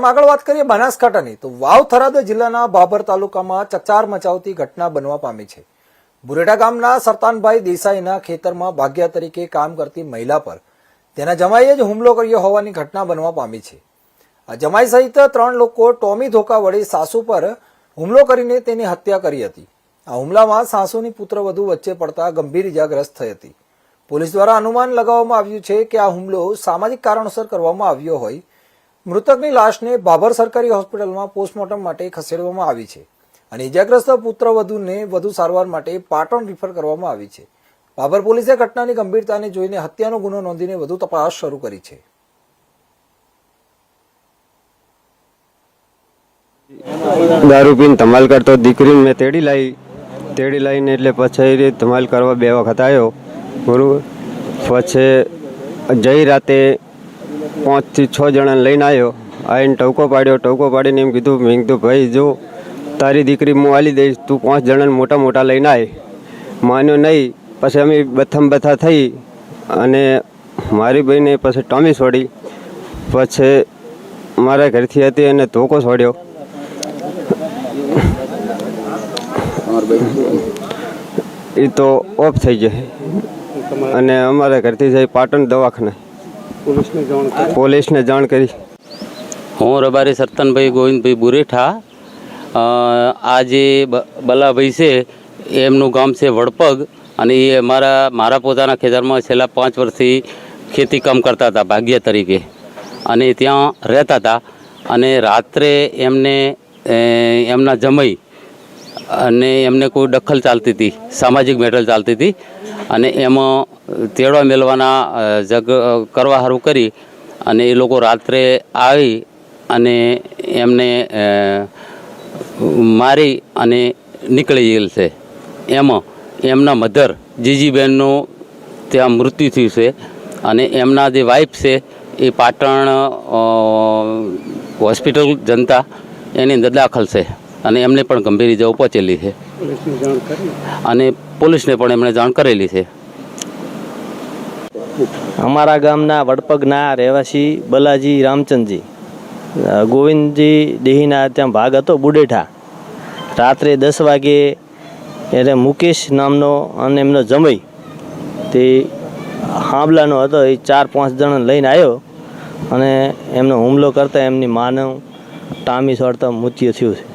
આગળ વાત કરીએ બનાસકાંઠાની તો વાવ થરાદ જિલ્લાના ભાભર તાલુકામાં ચકચાર મચાવતી ઘટના બનવા પામી છે। બુરેટા ગામના સરતાનભાઈ દેસાઈના ખેતરમાં ભાગ્યા તરીકે કામ કરતી મહિલા પર તેના જમાઈએ જ હુમલો કર્યો હોવાની ઘટના બનવા પામી છે। આ જમાઈ સહિત 3 લોકો ટોમી ધોકા વડે સાસુ પર હુમલો કરીને તેની હત્યા કરી હતી। આ હુમલામાં સાસુની પુત્રવધુ વચ્ચે પડતા ગંભીર ઇજાગ્રસ્ત થઈ હતી। પોલીસ દ્વારા અનુમાન લગાવવામાં આવ્યું છે કે આ હુમલો સામાજિક કારણોસર કરવામાં આવ્યો હોય। મૃતકની લાશને ભાભર સરકારી હોસ્પિટલમાં પોસ્ટમોર્ટમ માટે ખસેડવામાં આવી છે અને ઇજાગ્રસ્ત પુત્રવધુને વધુ સારવાર માટે પાટણ રિફર કરવામાં આવી છે। ભાભર પોલીસે ઘટનાની ગંભીરતાને જોઈને હત્યાનો ગુનો નોંધીને વધુ તપાસ શરૂ કરી છે। दारू पीने धमाल करतो दीकरी में तेड़ी लाईने એટલે પછી ધમાલ કરવા 2 વખત આવ્યો બરોબર। પછી જઈ રાતે 5 થી 6 જણાને લઈને આવ્યો। આવીને ટવકો પાડીને એમ કીધું, મેં કીધું ભાઈ જો તારી દીકરી હું આલી દઈશ, તું 5 જણાને મોટા લઈને આય। માન્યો નહીં। પછી અમે બથા થઈ અને મારી બહેને પછી ટોમી છોડી। પછી મારા ઘરથી હતી અને ધોકો છોડ્યો। એ તો ઓફ થઈ જાય અને અમારા ઘરથી જઈ પાટણ દવાખાને પોલીસને જાણ કરી। હું રબારી સરતાનભાઈ ગોવિંદભાઈ બુરેઠા। આ જે બલાભાઈ છે એમનું ગામ છે વડપગ અને એ મારા પોતાના ખેતરમાં છેલ્લા 5 વર્ષથી ખેતી કામ કરતા હતા ભાગ્યા તરીકે અને ત્યાં રહેતા હતા। અને રાત્રે એમના જમાઈ અને એમને કોઈ દખલ ચાલતી હતી, સામાજિક મેટર ચાલતી હતી અને એમાં તેડવા મેળવાના કરવા સારું કરી અને એ લોકો રાત્રે આવી અને એમને મારી અને નીકળી ગયેલ છે। એમાં એમના મધર જીજીબેનનું ત્યાં મૃત્યુ થયું છે અને એમના જે વાઈફ છે એ પાટણ હોસ્પિટલ જનતા એની અંદર દાખલ છે અને એમને પણ ગંભીર ઇજાઓ પહોંચેલી છે અને પોલીસને પણ એમણે જાણ કરેલી છે। અમારા ગામના વડપગના રહેવાસી બલાજી રામચંદજી ગોવિંદજી દેહીના ત્યાં ભાગ હતો બુડેઠા। રાત્રે 10 વાગે એટલે મુકેશ નામનો અને એમનો જમાઈ તે હાંભલાનો હતો, એ 4-5 જણા લઈને આવ્યો અને એમનો હુમલો કરતા એમની માનવ ટામી છોડતા મૃત્યુ થયું છે।